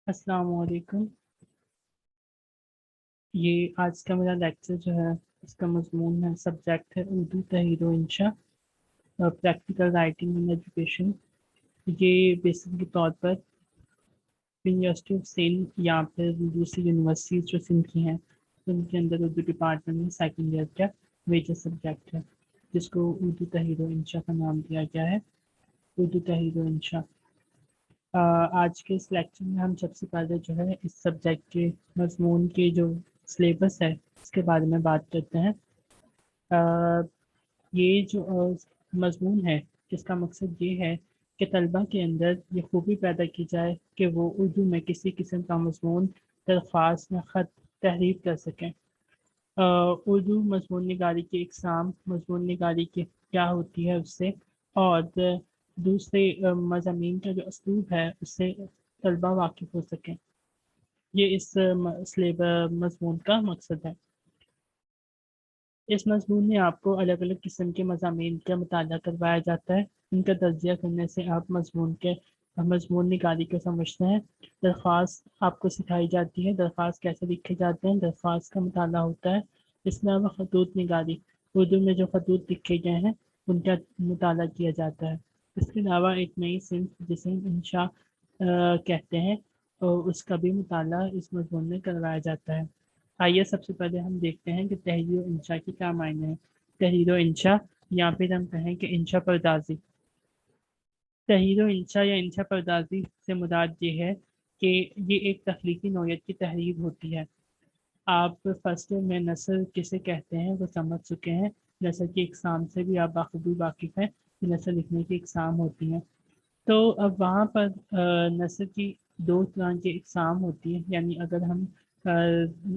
अस्सलाम वालेकुम। ये आज का मेरा लेक्चर जो है इसका मजमून है, सब्जेक्ट है उर्दू तहरीर व इंशा, प्रैक्टिकल राइटिंग एंड एजुकेशन। ये बेसिक के तौर पर यूनिवर्सिटी ऑफ सिंध या फिर दूसरी यूनिवर्सिटीज जो सिंध की हैं उनके अंदर उर्दू डिपार्टमेंट में सेकेंड ईयर का मेजर सब्जेक्ट है, जिसको उर्दू तहरीर व इंशा का नाम दिया गया है। उर्दू तहरीर व इंशा। आज के इस लेक्चर में हम सबसे पहले जो है इस सब्जेक्ट के मजमून के जो सिलेबस है इसके बारे में बात करते हैं। ये जो मजमून है इसका मकसद ये है कि तलबा के अंदर ये खूबी पैदा की जाए कि वो उर्दू में किसी किस्म का मजमून, दरख्वास्त या ख़त तहरीर कर सकें। उर्दू मजमून निगारी के इकसाम, मजमून निगारी के क्या होती है उससे, और दूसरे मज़ामीन का जो असलूब है उससे तलबा वाकिफ़ हो सकें। ये इस मजमून का मकसद है। इस मजमून में आपको अलग अलग किस्म के मज़ामीन का मुताला करवाया जाता है। इनका तज्ज़िया करने से आप मजमून निगारी को समझते हैं। दरख्वास्त आपको सिखाई जाती है, दरख्वास्त कैसे लिखे जाते हैं, दरख्वास्त का मुताला होता है। इसके अलावा खतूत निगारी, उर्दू में जो खतूत लिखे गए हैं उनका मुताला किया जाता है। इसके अलावा एक नई सिंफ जिसे इंशा कहते हैं, और उसका भी मुताला इस मजमून में करवाया जाता है। आइए सबसे पहले हम देखते हैं कि तहरीर व इंशा के क्या मायने हैं। तहरीर व इंशा, या फिर हम कहें कि इंशा परदाजी। तहरीर व इंशा या इंशा परदाजी से मुराद ये है कि ये एक तख्लीकी नौयत की तहरीर होती है। आप फर्स्ट में नस्ल किसे कहते हैं वो समझ चुके हैं। नस्ल की इकसाम से भी आप बाखूबी वाकिफ़ हैं कि नस्ल लिखने की इकसाम होती हैं। तो अब वहाँ पर नस्र की दो तरह की इकसाम होती है, यानी अगर हम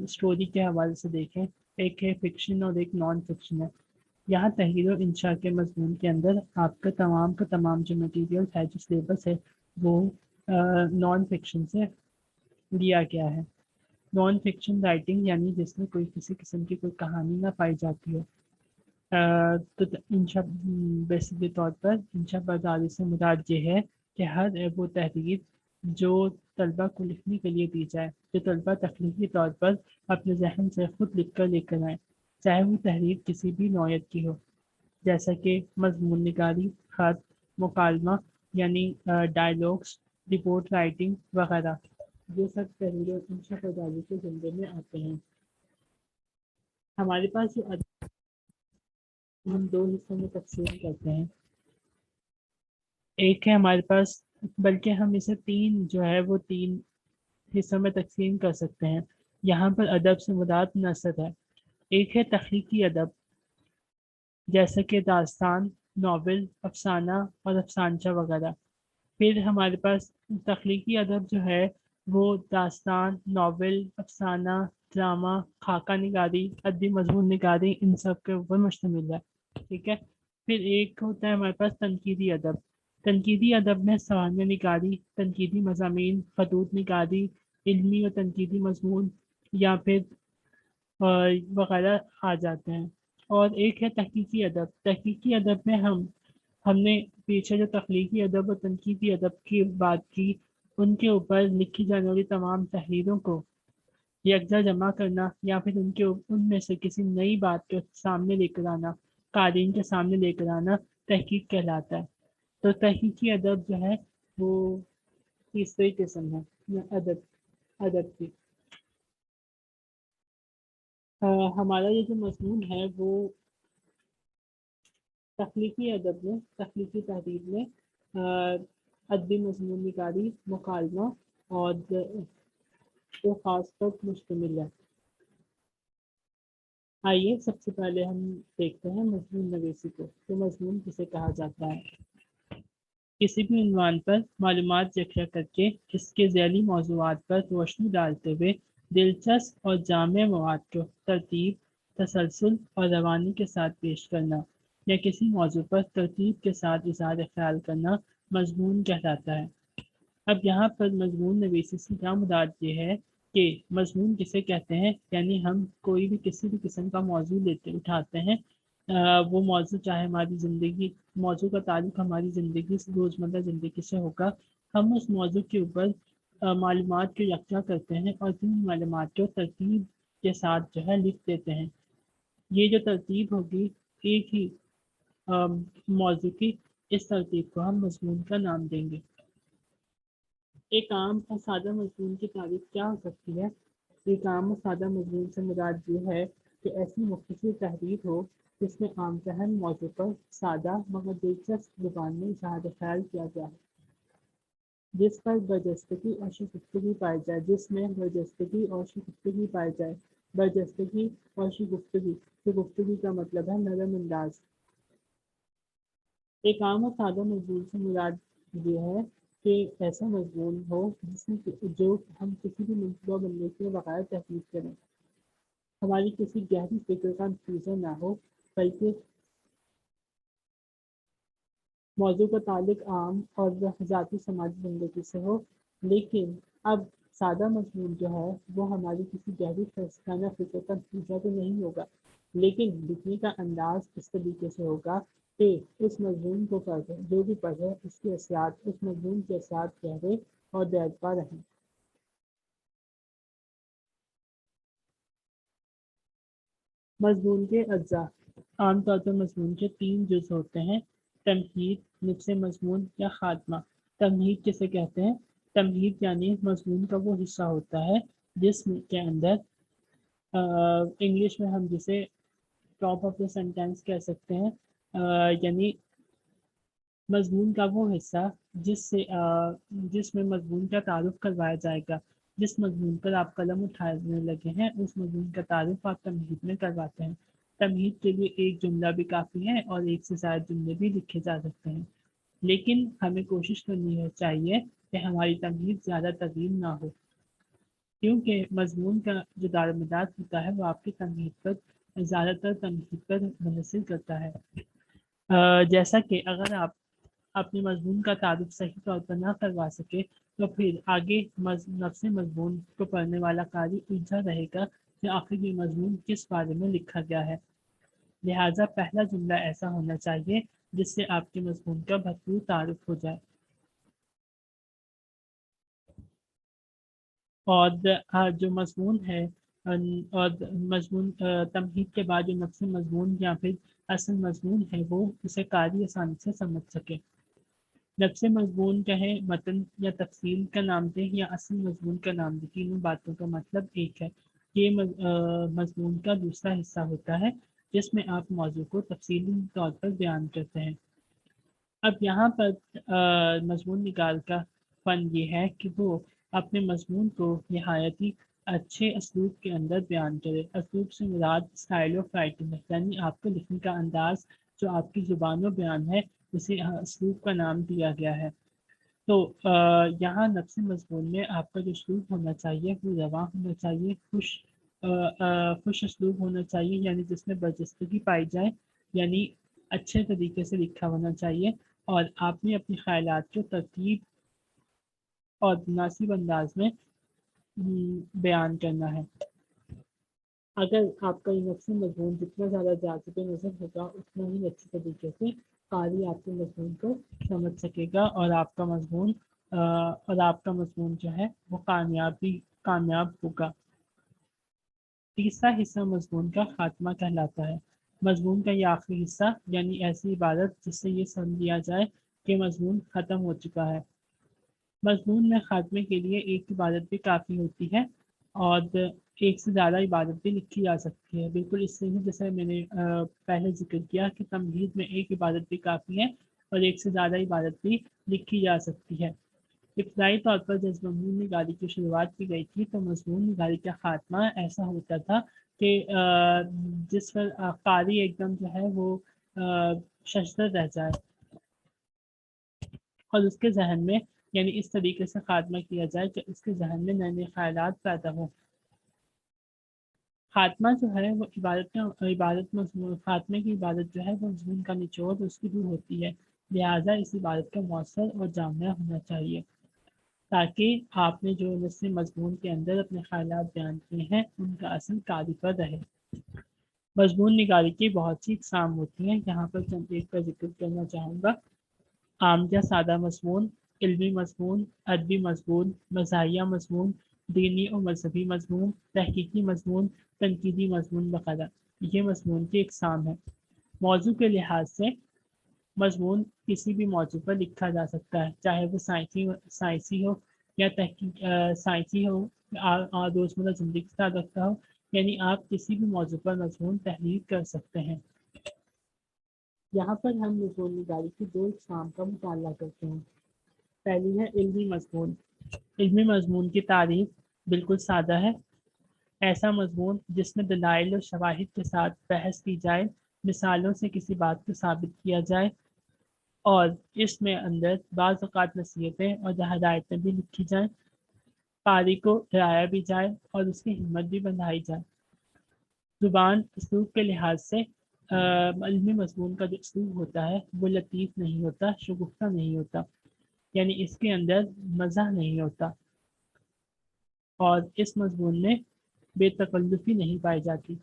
स्टोरी के हवाले से देखें, एक है फिक्शन और एक नॉन फिक्शन है। यहाँ तहरीर और इंशा के मजमून के अंदर आपका तमाम का तमाम जो मटीरियल है, जो सिलेबस है, वो नॉन फिक्शन से लिया गया है। नॉन फिक्शन राइटिंग यानी जिसमें कोई किसी किस्म की कोई कहानी ना पाई जाती हो। तो इंशा बेसिक तौर पर इंशा बरदारी से मुराद ये है कि हर वो तहरीर जो तलबा को लिखने के लिए दी जाए, जो तलबा तख्लीकी तौर पर अपने जहन से खुद लिख कर लेकर आए, चाहे वो तहरीर किसी भी नौयत की हो, जैसा कि मजमून निगारी, खत, मुकालमा यानी डायलॉग्स, रिपोर्ट राइटिंग वगैरह। ये सब तहरीर इंशा बरदारी के ज़िम्मे में आते हैं। हमारे पास जो हम दो हिस्सों में तकसीम करते हैं। एक है हमारे पास, बल्कि हम इसे तीन जो है वो तीन हिस्सों में तकसीम कर सकते हैं। यहाँ पर अदब से मुराद नसर है। एक है तख्लीकी अदब, जैसे कि दास्तान, नावल, अफसाना और अफसानचा वगैरह। फिर हमारे पास तख्लीकी अदब जो है वो दास्तान, नावल, अफसाना, ड्रामा, खाका निगारी, अदबी मजमून निगारी, इन सब के ऊपर मुश्तमिल है। ठीक है। फिर एक होता है हमारे पास तनकीदी अदब। तनकीदी अदब में सवालिया निगारी, तनकीदी मज़ामीन, खतूत निगारी, इल्मी और तनकीदी मजमून या फिर वगैरह आ जाते हैं। और एक है तहकीकी अदब। तहकीकी अदब में हमने पीछे जो तख्लीकी अदब और तनकीदी अदब की बात की, उनके ऊपर लिखी जाने वाली तमाम तहरीरों को यकजा जमा करना या फिर उनमें से किसी नई बात के सामने लेकर आना, कारीन के सामने लेकर आना तहकीक कहलाता है। तो तहकीकी अदब जो है वो तीसरी किस्म है अदब अदब की। हमारा ये जो मजमून है वो तख्लीकी अदब में, तख्लीकी तहरीर में अदबी मजमून निगारी, मुकालमा और तो खास पर मुश्तमिल है। आइए सबसे पहले हम देखते हैं मजमून नवीसी को। तो मजमून किसे कहा जाता है? किसी भी उन्वान पर मालूमात इकट्ठा करके इसके ज़ैली मौज़ूआत पर रोशनी डालते हुए दिलचस्प और जामे मवाद को तरतीब, तसलसल और रवानी के साथ पेश करना, या किसी मौजू पर तरतीब के साथ इज़हार ख्याल करना मजमून कहलाता है। अब यहाँ पर मजमून नवीसी से क्या मुराद ये है कि मजमून किसे कहते हैं, यानी हम कोई भी किसी भी किस्म का मौजू लेते उठाते हैं। वो मौजू चाहे हमारी ज़िंदगी, मौजू का ताल्लुक हमारी ज़िंदगी से, रोज़मर्रा ज़िंदगी से होगा। हम उस मौजू के ऊपर मालूमात को यकजा करते हैं और जिन मालूमात को तरतीब के साथ जो है लिख देते हैं। ये जो तरतीब होगी एक ही मौजू की, इस तरतीब को हम मजमून का नाम देंगे। एक आम और सादा मजमून की तारीफ क्या हो सकती है? एक आम और सादा मजमून से मुराद ये है कि ऐसी मुख्तसर तहरीर हो जिसमें आम जहन मौजू पर सादा मगर दिलचस्प जुबान में इजहार ख्याल किया गया है, जिस पर बरजस्तगी और शगुफ्तगी पाई जाए, जिसमें बरजस्तगी और शगुफ्तगी पाई जाए। बरजस्तगी और शगुफ्तगी, शगुफ्तगी का मतलब है नरम अंदाज। एक आम और सादा मजमून से मुराद ये है कि ऐसा मजमून हो जिसमें जो हम किसी भी मनसूबा बनने के बगैर तहकीक करें, हमारी किसी गहरी फिक्र का नतीजा ना हो, बल्कि मौजू का ताल्लुक आम और ज़ाती समाजी ज़िंदगी से हो। लेकिन अब सादा मजमून जो है वो हमारी किसी गहरी फलसफाना फिक्र का नतीजा तो नहीं होगा, लेकिन लिखने का अंदाज इस तरीके से होगा कि उस मजमून को पढ़े, जो भी पढ़े उसके असरात, उस मजमून के असरात गहरे और देरपा रहें। मजमून के अज्जा। आमतौर पर मजमून के 3 जुज़ होते हैं: तमहीद, निफ्स मजमून या खात्मा। तमहीद किसे कहते हैं? तमहीद यानी मजमून का वो हिस्सा होता है जिसमें के अंदर इंग्लिश में हम जिसे टॉप ऑफ द सेंटेंस कह सकते हैं, यानी मजमून का वो हिस्सा जिससे जिसमें मजमून का तारुफ करवाया जाएगा। जिस मजमून पर आप कलम उठाने लगे हैं उस मजमून का तारुफ आप तमहीद में करवाते हैं। तमहीद के लिए एक जुमला भी काफ़ी है और एक से ज़्यादा जुमले भी लिखे जा सकते हैं, लेकिन हमें कोशिश करनी है चाहिए कि हमारी तमहीद ज़्यादा तवील ना हो, क्योंकि मजमून का जो दारोमदार होता है वो आपकी तमहीद पर, ज़्यादातर तमहीद पर मुनहसर करता है। जैसा कि अगर आप अपने मजमून का तारुफ सही तौर पर ना करवा सके तो फिर आगे नफ्स मजमून को पढ़ने वाला कारी उलझा रहेगा कि आखिर ये मजमून किस बारे में लिखा गया है। लिहाजा पहला जुमला ऐसा होना चाहिए जिससे आपके मजमून का भरपूर तारुफ हो जाए। और जो मजमून है और मजमून तमहीद के बाद जो नफ्स मजमून या फिर असल मजमून है वो उसे कारी आसानी से समझ सके। नफ्स मजमून कहें, मतन या तफसील का नाम दें या असल मजमून का नाम दें, तीनों बातों का मतलब एक है। ये मजमून का दूसरा हिस्सा होता है जिसमें आप मौजू को तफसीली तौर पर बयान करते हैं। अब यहाँ पर मजमून निगार का फ़न ये है कि वो अपने मजमून को नहायती अच्छे असलूब के अंदर बयान करे। असलूब से मुराद स्टाइल ऑफ राइटिंग है, यानी आपके लिखने का अंदाज जो आपकी ज़ुबान में बयान है उसे असलूब का नाम दिया गया है। तो यहाँ नफ्स मजमून में आपका जो असलूब होना चाहिए वो रवां होना चाहिए, खुश असलूब होना चाहिए, यानी जिसमें बरजस्तगी पाई जाए, यानी अच्छे तरीके से लिखा होना चाहिए। और आपने अपने ख्यालात को तरतीब और मुनासिब अंदाज में बयान करना है। अगर आपका ये नफ्स मजमून जितना ज़्यादा जाज़िब नज़र होगा उतना ही अच्छे तरीके से कारी आपके मजमून को समझ सकेगा और आपका मजमून जो है वो कामयाब होगा। तीसरा हिस्सा मजमून का खात्मा कहलाता है। मजमून का ये आखिरी हिस्सा, यानी ऐसी इबादत जिससे ये समझ लिया जाए कि मजमून ख़त्म हो चुका है। मजमून में खात्मे के लिए एक इबादत भी काफ़ी होती है और एक से ज़्यादा इबादत भी लिखी जा सकती है। बिल्कुल इससे ही जैसे मैंने पहले जिक्र किया कि तमहीद में एक इबादत भी काफ़ी है और एक से ज़्यादा इबादत भी लिखी जा सकती है। इब्तदाई तौर पर जब मजमून निगारी की शुरुआत की गई थी तो मजमून निगारी का खात्मा ऐसा होता था कि जिस पर कारी एकदम जो है वो शशदर रह जाए और उसके जहन में, यानी इस तरीके से खात्मा किया जाए कि उसके जहन में नए नए ख्यालात पैदा हों। खात्मा जो है वो खात्मे की इबादत जो है वो मजमून का निचोड़ उसकी रूह होती है। लिहाजा इस इबादत का मौसर और जामिया होना चाहिए ताकि आपने जो नस्ल मजमून के अंदर अपने ख्यालात बयान किए हैं उनका असर कारी पर रहे। मजमून निगारी की बहुत सी इकसाम होती हैं, यहाँ पर चंद एक का जिक्र करना चाहूँगा। आम या सादा मजमून, علمی مضمون، ادبی مضمون، مزاحیہ مضمون، دینی اور مذہبی مضمون، تحقیقی مضمون، تنقیدی مضمون وغیرہ۔ یہ مضمون کی اقسام ہے۔ موضوع کے لحاظ سے مضمون کسی بھی موضوع پر لکھا جا سکتا ہے، چاہے وہ سائنسی ہو یا تحقیق سائنسی ہو، روزمرہ زندگی کے ساتھ رکھتا ہو، یعنی آپ کسی بھی موضوع پر مضمون تحریر کر سکتے ہیں۔ یہاں پر ہم مضمون نگاری کی دو اقسام کا مطالعہ کرتے ہیں۔ پہلی ہے علمی مضمون۔ علمی مضمون کی تعریف بالکل سادہ ہے، ایسا مضمون جس میں دلائل اور شواہد کے ساتھ بحث کی جائے، مثالوں سے کسی بات کو ثابت کیا جائے، اور اس میں اندر بعض اوقات نصیحتیں اور ہدایتیں بھی لکھی جائیں، قاری کو ڈرایا بھی جائے اور اس کی ہمت بھی بندھائی جائے۔ زبان اسلوب کے لحاظ سے علمی مضمون کا جو اسلوب ہوتا ہے وہ لطیف نہیں ہوتا، شگفتہ نہیں ہوتا، یعنی اس کے اندر مزہ نہیں ہوتا، اور اس مضمون میں بے تکلفی نہیں پائی جاتی۔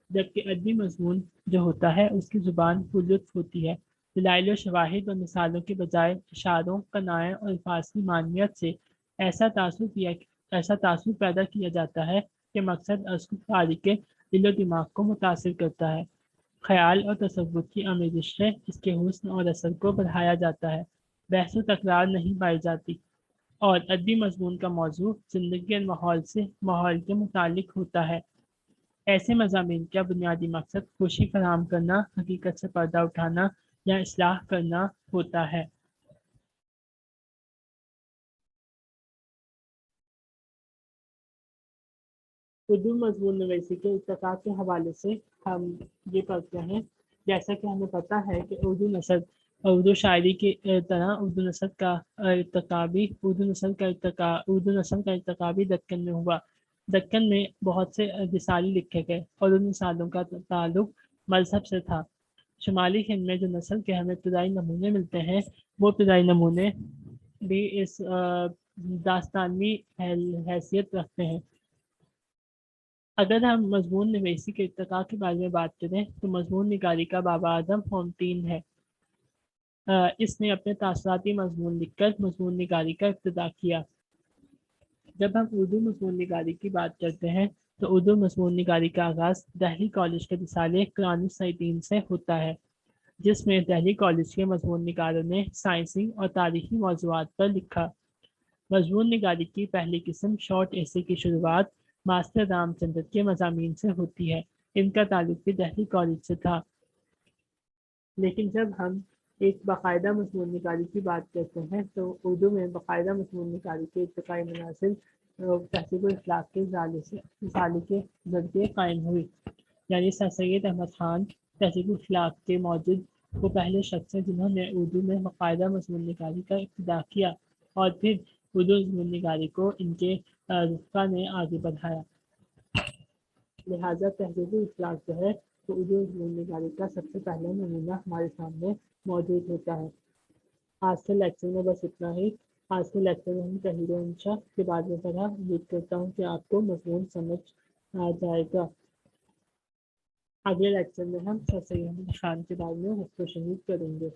جبکہ ادبی مضمون جو ہوتا ہے اس کی زبان پرلطف ہوتی ہے، دلائل و شواہد اور مثالوں کے بجائے اشاروں، کنائیں اور الفاظ کی معنویت سے ایسا تاثر پیدا کیا جاتا ہے کہ مقصد از خود قاری کے دل و دماغ کو متاثر کرتا ہے۔ خیال اور تصور کی آمیزش سے اس کے حسن اور اثر کو بڑھایا جاتا ہے، بحث و تکرار نہیں پائی جاتی، اور ادبی مضمون کا موضوع زندگی اور ماحول کے متعلق ہوتا ہے۔ ایسے مضامین کا بنیادی مقصد خوشی فراہم کرنا، حقیقت سے پردہ اٹھانا یا اصلاح کرنا ہوتا ہے۔ اردو مضمون نویسی کے ارتقاء کے حوالے سے ہم یہ پڑھتے ہیں، جیسا کہ ہمیں پتہ ہے کہ اردو شاعری کی طرح اردو نثر کا ارتقاء بھی دکن میں ہوا۔ دکن میں بہت سے رسالے لکھے گئے اور ان رسالوں کا تعلق مذہب سے تھا۔ شمالی ہند میں جو نثر کے ہمیں ابتدائی نمونے ملتے ہیں، وہ ابتدائی نمونے بھی اس داستانوی حیثیت رکھتے ہیں۔ اگر ہم مضمون نویسی کے ارتقاء کے بارے میں بات کریں تو مضمون نگاری کا بابا اعظم فونٹین ہے۔ اس نے اپنے تاثراتی مضمون لکھ کر مضمون نگاری کا ابتدا کیا۔ جب ہم اردو مضمون نگاری کی بات کرتے ہیں تو اردو مضمون نگاری کا آغاز دہلی کالج کے رسالے قرآن الصیدین سے ہوتا ہے، جس میں دہلی کالج کے مضمون نگاروں نے سائنسی اور تاریخی موضوعات پر لکھا۔ مضمون نگاری کی پہلی قسم شارٹ ایسے کی شروعات ماسٹر رام چندر کے مضامین سے ہوتی ہے۔ ان کا تعلق بھی دہلی کالج سے تھا۔ لیکن جب ہم ایک باقاعدہ مضمون نگاری کی بات کرتے ہیں تو اردو میں باقاعدہ مضمون نگاری کے ارتقائی مناسب تہذیب الاخلاق کے رسالے کے ذریعے قائم ہوئی، یعنی سر سید احمد خان تہذیب الاخلاق کے موجود وہ پہلے شخص ہیں جنہوں نے اردو میں باقاعدہ مضمون نگاری کا ابتدا کیا، اور پھر اردو مضمون نگاری کو ان کے رفقا نے آگے بڑھایا۔ لہٰذا تہذیب الاخلاق جو ہے تو اردو مضمون نگاری کا سب سے پہلا نمونہ ہمارے سامنے موجود ہوتا ہے۔ آج کے لیکچر میں بس اتنا ہی۔ آج کے لیکچر میں ہم تحریر و انشاء کے بعد میں پڑھا، امید کرتا ہوں کہ آپ کو مضمون سمجھ آ جائے گا۔ اگلے لیکچر میں ہم سر سید احمد خان کے بارے میں گفتگو کریں گے۔